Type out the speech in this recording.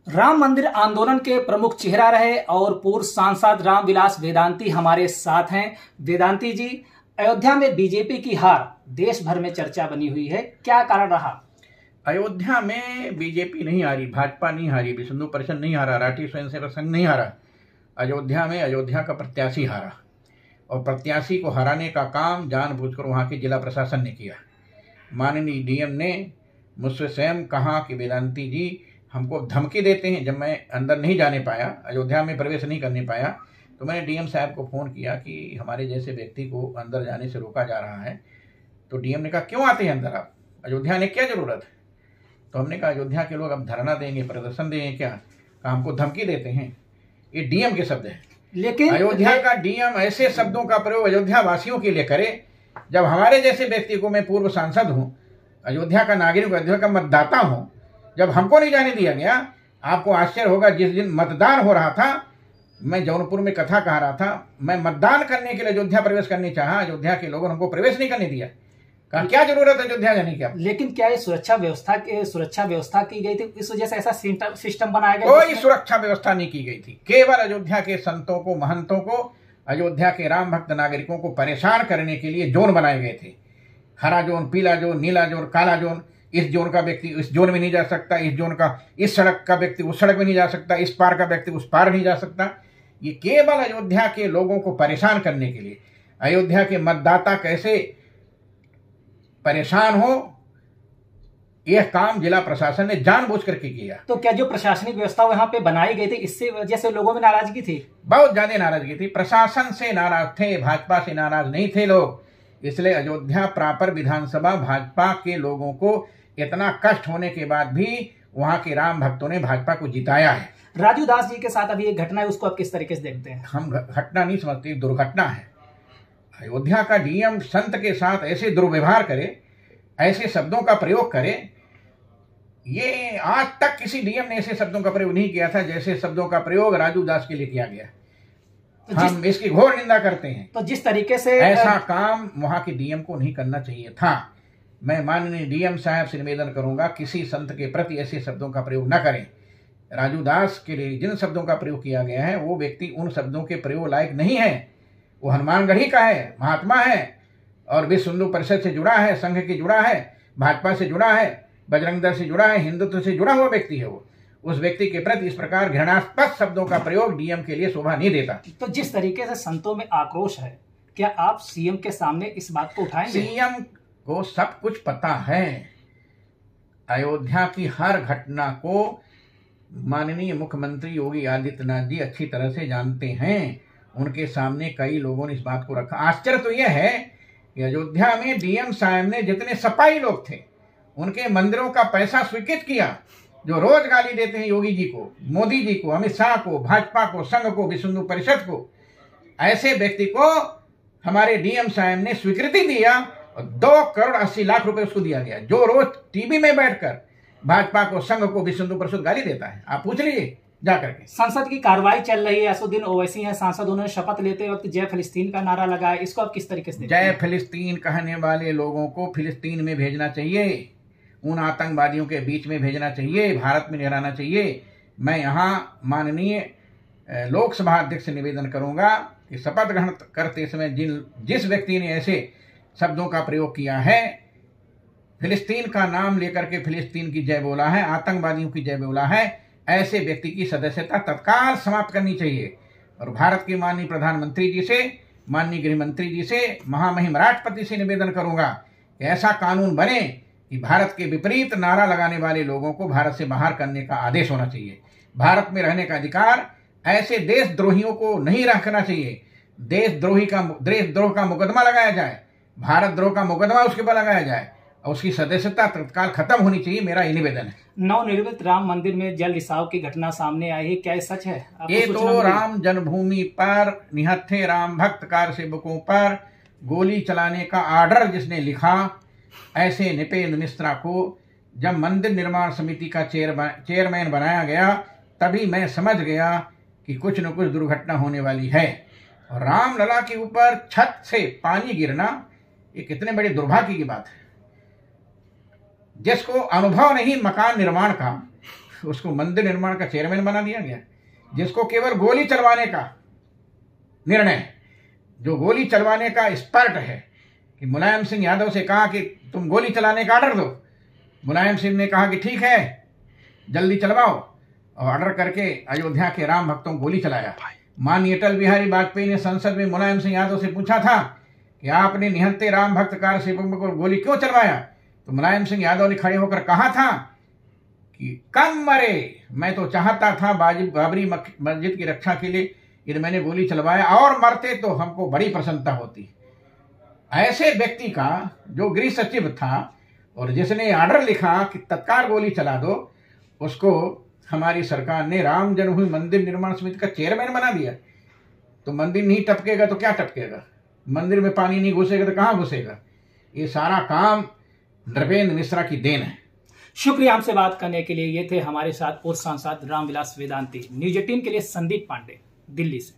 राम मंदिर आंदोलन के प्रमुख चेहरा रहे और पूर्व सांसद रामविलास वेदांती हमारे साथ हैं। वेदांती जी, अयोध्या में बीजेपी की हार देश भर में चर्चा बनी हुई है, क्या कारण रहा? अयोध्या में बीजेपी नहीं हारी, भाजपा नहीं हारी, विश्व हिंदू परिषद नहीं हारा, राष्ट्रीय स्वयंसेवक संघ नहीं हारा। अयोध्या में अयोध्या का प्रत्याशी हारा, और प्रत्याशी को हराने का काम जानबूझकर वहाँ के जिला प्रशासन ने किया। माननीय डीएम ने मुझसे स्वयं कहा कि वेदांती जी हमको धमकी देते हैं। जब मैं अंदर नहीं जाने पाया, अयोध्या में प्रवेश नहीं करने पाया, तो मैंने डीएम साहब को फ़ोन किया कि हमारे जैसे व्यक्ति को अंदर जाने से रोका जा रहा है। तो डीएम ने कहा क्यों आते हैं अंदर आप, अयोध्या ने क्या ज़रूरत है? तो हमने कहा अयोध्या के लोग अब धरना देंगे, प्रदर्शन देंगे क्या? कहा हमको धमकी देते हैं। ये डीएम के शब्द हैं। लेकिन अयोध्या का डीएम ऐसे शब्दों का प्रयोग अयोध्या वासियों के लिए करे, जब हमारे जैसे व्यक्ति को, मैं पूर्व सांसद हूँ, अयोध्या का नागरिक, अयोध्या का मतदाता हूँ, जब हमको नहीं जाने दिया गया। आपको आश्चर्य होगा, जिस दिन मतदान हो रहा था, मैं जौनपुर में कथा कह रहा था, मैं मतदान करने के लिए अयोध्या प्रवेश करने चाहा, अयोध्या के लोगों ने हमको प्रवेश नहीं करने दिया। कहा क्या जरूरत है अयोध्या जाने की? लेकिन क्या ये सुरक्षा व्यवस्था की गई थी, इस वजह से ऐसा सिस्टम बनाया गया? कोई सुरक्षा व्यवस्था नहीं की गई थी। केवल अयोध्या के संतों को, महंतों को, अयोध्या के राम भक्त नागरिकों को परेशान करने के लिए जोन बनाए गए थे। हरा जोन, पीला जोन, नीला जोन, काला जोन। इस जोन का व्यक्ति इस जोन में नहीं जा सकता, इस जोन का, इस सड़क का व्यक्ति उस सड़क में नहीं जा सकता, इस पार का व्यक्ति उस पार नहीं जा सकता। ये केवल अयोध्या के लोगों को परेशान करने के लिए, अयोध्या के मतदाता कैसे परेशान हो, यह काम जिला प्रशासन ने जानबूझ करके किया। तो क्या जो प्रशासनिक व्यवस्था वहां पे बनाई गई थी, इससे वजह से लोगों में नाराजगी थी? बहुत ज्यादा नाराजगी थी। प्रशासन से नाराज थे, भाजपा से नाराज नहीं थे लोग। इसलिए अयोध्या प्रॉपर विधानसभा भाजपा के लोगों को इतना कष्ट होने के बाद भी वहां के राम भक्तों ने भाजपा को जिताया है। राजू दास जी के साथ अभी एक घटना है, उसको आप किस तरीके से देखते हैं? हम घटना नहीं समझते, दुर्घटना है। अयोध्या का डीएम संत के साथ ऐसे दुर्व्यवहार करे, ऐसे शब्दों का प्रयोग करे, ये आज तक किसी डीएम ने ऐसे शब्दों का प्रयोग नहीं किया था जैसे शब्दों का प्रयोग राजू दास के लिए किया गया। तो हम इसकी घोर निंदा करते हैं। तो जिस तरीके से ऐसा काम वहां के डीएम को नहीं करना चाहिए था। मैं माननीय डीएम साहब से निवेदन करूंगा, किसी संत के प्रति ऐसे शब्दों का प्रयोग न करें। राजू दास के लिए जिन शब्दों का प्रयोग किया गया है, वो व्यक्ति उन शब्दों के प्रयोग लायक नहीं है। वो हनुमानगढ़ी का है, महात्मा है, और विश्व हिंदू परिषद से जुड़ा है, संघ के जुड़ा है, भाजपा से जुड़ा है, बजरंग दल से जुड़ा है, हिंदुत्व से जुड़ा हुआ व्यक्ति है। वो उस व्यक्ति के प्रति इस प्रकार घृणास्पद शब्दों का प्रयोग डीएम के लिए शोभा नहीं देता। तो जिस तरीके से संतों में आक्रोश है, क्या आप सीएम के सामने इस बात को उठाएंगे? सीएम को सब कुछ पता है। अयोध्या की हर घटना को माननीय मुख्यमंत्री योगी आदित्यनाथ जी अच्छी तरह से जानते हैं। उनके सामने कई लोगों ने इस बात को रखा। आश्चर्य तो यह है कि अयोध्या में डीएम साहब ने जितने सपाई लोग थे, उनके मंदिरों का पैसा स्वीकृत किया। जो रोज गाली देते हैं योगी जी को, मोदी जी को, अमित शाह को, भाजपा को, संघ को, विश्व हिंदू परिषद को, ऐसे व्यक्ति को हमारे डीएम साहब ने स्वीकृति दिया और 2,80,00,000 रुपए उसको दिया गया, जो रोज टीवी में बैठकर भाजपा को, संघ को, विश्व हिंदू परिषद गाली देता है। आप पूछ लीजिए जाकर के। संसद की कार्रवाई चल रही है, असदुद्दीन ओवैसी हैं सांसद, उन्होंने शपथ लेते वक्त जय फिलिस्तीन का नारा लगाया, इसको आप किस तरीके से देखते हैं? जय फिलिस्तीन कहने वाले लोगों को फिलिस्तीन में भेजना चाहिए, उन आतंकवादियों के बीच में भेजना चाहिए, भारत में नहीं रहना चाहिए। मैं यहाँ माननीय लोकसभा अध्यक्ष से निवेदन करूंगा कि शपथ ग्रहण करते समय जिस व्यक्ति ने ऐसे शब्दों का प्रयोग किया है, फिलिस्तीन का नाम लेकर के फिलिस्तीन की जय बोला है, आतंकवादियों की जय बोला है, ऐसे व्यक्ति की सदस्यता तत्काल समाप्त करनी चाहिए। और भारत के माननीय प्रधानमंत्री जी से, माननीय गृह मंत्री जी से, महामहिम राष्ट्रपति से निवेदन करूंगा कि ऐसा कानून बने कि भारत के विपरीत नारा लगाने वाले लोगों को भारत से बाहर करने का आदेश होना चाहिए। भारत में रहने का अधिकार ऐसे देशद्रोहियों को नहीं रखना चाहिए। देशद्रोह का मुकदमा लगाया जाए, भारत द्रोह का मुकदमा उसके ऊपर लगाया जाए, और उसकी सदस्यता तत्काल खत्म होनी चाहिए। मेरा ये निवेदन है। नवनिर्मित राम मंदिर में जल रिसाव की घटना सामने आई है, क्या ये सच है? ये तो राम जन्मभूमि पर निहत्थे राम भक्त कार सेवकों पर गोली चलाने का आर्डर जिसने लिखा, ऐसे निपेंद्र मिश्रा को जब मंदिर निर्माण समिति का चेयरमैन बनाया गया, तभी मैं समझ गया कि कुछ न कुछ दुर्घटना होने वाली है। और रामलला के ऊपर छत से पानी गिरना, ये कितने बड़े दुर्भाग्य की बात है। जिसको अनुभव नहीं मकान निर्माण का, उसको मंदिर निर्माण का चेयरमैन बना दिया गया, जिसको केवल गोली चलवाने का निर्णय, जो गोली चलवाने का एक्सपर्ट है, कि मुलायम सिंह यादव से कहा कि तुम गोली चलाने का ऑर्डर दो। मुलायम सिंह ने कहा कि ठीक है, जल्दी चलवाओ, और ऑर्डर करके अयोध्या के राम भक्तों को गोली चलाया। माननीय अटल बिहारी वाजपेयी ने संसद में मुलायम सिंह यादव से पूछा था कि आपने निहत्थे राम भक्त कार सेवकों को गोली क्यों चलवाया, तो मुलायम सिंह यादव ने खड़े होकर कहा था कि कम मरे, मैं तो चाहता था बाबरी मस्जिद की रक्षा के लिए यदि मैंने गोली चलवाया और मरते तो हमको बड़ी प्रसन्नता होती। ऐसे व्यक्ति का जो गृह सचिव था और जिसने ऑर्डर लिखा कि तत्काल गोली चला दो, उसको हमारी सरकार ने राम जन्मभूमि मंदिर निर्माण समिति का चेयरमैन बना दिया। तो मंदिर नहीं टपकेगा तो क्या टपकेगा, मंदिर में पानी नहीं घुसेगा तो कहाँ घुसेगा। ये सारा काम नृपेंद्र मिश्रा की देन है। शुक्रिया हमसे बात करने के लिए। ये थे हमारे साथ पूर्व सांसद रामविलास वेदांती। न्यूज 18 के लिए संदीप पांडे, दिल्ली से।